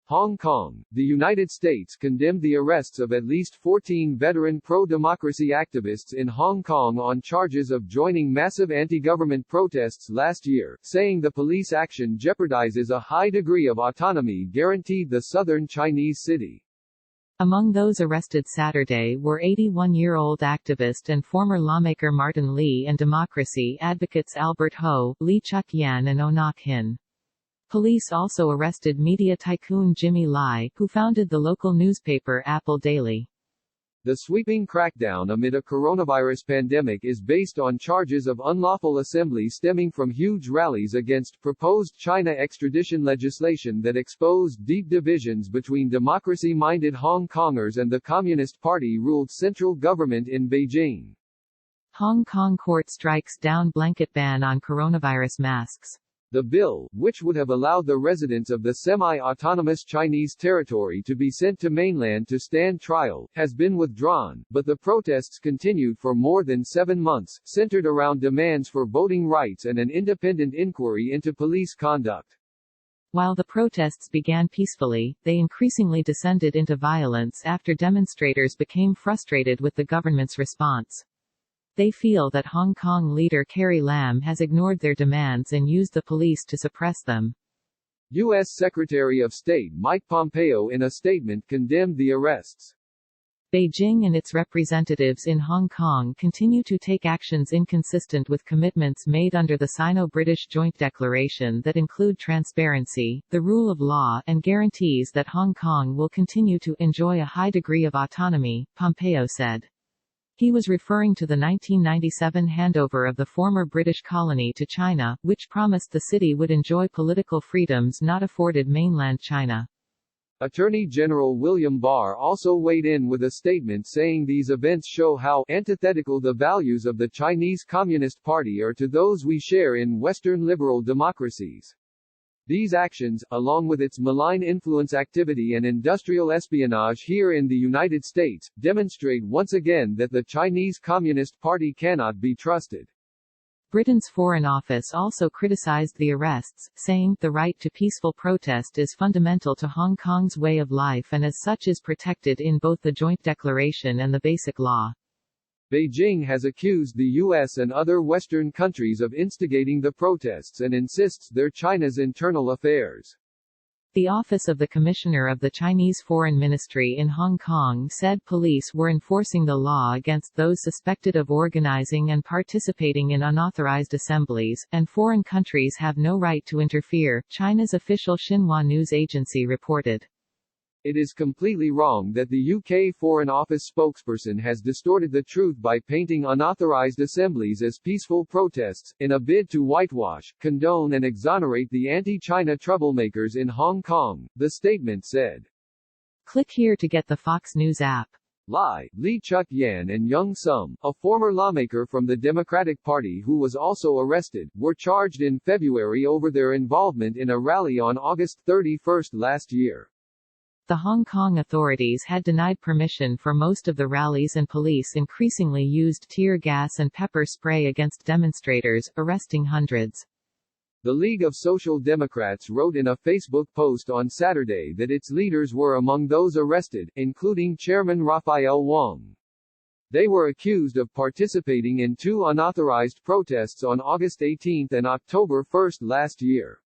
Hong Kong, the United States condemned the arrests of at least 14 veteran pro-democracy activists in Hong Kong on charges of joining massive anti-government protests last year, saying the police action jeopardizes a high degree of autonomy guaranteed the southern Chinese city. Among those arrested Saturday were 81-year-old activist and former lawmaker Martin Lee and democracy advocates Albert Ho, Lee Chuk-yan and Oh Nok-hin. Police also arrested media tycoon Jimmy Lai, who founded the local newspaper Apple Daily. The sweeping crackdown amid a coronavirus pandemic is based on charges of unlawful assembly stemming from huge rallies against proposed China extradition legislation that exposed deep divisions between democracy-minded Hong Kongers and the Communist Party-ruled central government in Beijing. Hong Kong court strikes down blanket ban on coronavirus masks. The bill, which would have allowed the residents of the semi-autonomous Chinese territory to be sent to mainland to stand trial, has been withdrawn, but the protests continued for more than 7 months, centered around demands for voting rights and an independent inquiry into police conduct. While the protests began peacefully, they increasingly descended into violence after demonstrators became frustrated with the government's response. They feel that Hong Kong leader Carrie Lam has ignored their demands and used the police to suppress them. U.S. Secretary of State Mike Pompeo in a statement condemned the arrests. Beijing and its representatives in Hong Kong continue to take actions inconsistent with commitments made under the Sino-British Joint Declaration that include transparency, the rule of law, and guarantees that Hong Kong will continue to enjoy a high degree of autonomy, Pompeo said. He was referring to the 1997 handover of the former British colony to China, which promised the city would enjoy political freedoms not afforded mainland China. Attorney General William Barr also weighed in with a statement saying these events show how antithetical the values of the Chinese Communist Party are to those we share in Western liberal democracies. These actions, along with its malign influence activity and industrial espionage here in the United States, demonstrate once again that the Chinese Communist Party cannot be trusted. Britain's Foreign Office also criticized the arrests, saying, "The right to peaceful protest is fundamental to Hong Kong's way of life and as such is protected in both the Joint Declaration and the Basic Law." Beijing has accused the U.S. and other Western countries of instigating the protests and insists they're China's internal affairs. The Office of the Commissioner of the Chinese Foreign Ministry in Hong Kong said police were enforcing the law against those suspected of organizing and participating in unauthorized assemblies, and foreign countries have no right to interfere, China's official Xinhua news agency reported. It is completely wrong that the UK Foreign Office spokesperson has distorted the truth by painting unauthorized assemblies as peaceful protests, in a bid to whitewash, condone and exonerate the anti-China troublemakers in Hong Kong, the statement said. Click here to get the Fox News app. Lee Chuk-yan and Young Sum, a former lawmaker from the Democratic Party who was also arrested, were charged in February over their involvement in a rally on August 31 last year. The Hong Kong authorities had denied permission for most of the rallies and police increasingly used tear gas and pepper spray against demonstrators, arresting hundreds. The League of Social Democrats wrote in a Facebook post on Saturday that its leaders were among those arrested, including Chairman Raphael Wong. They were accused of participating in 2 unauthorized protests on August 18 and October 1 last year.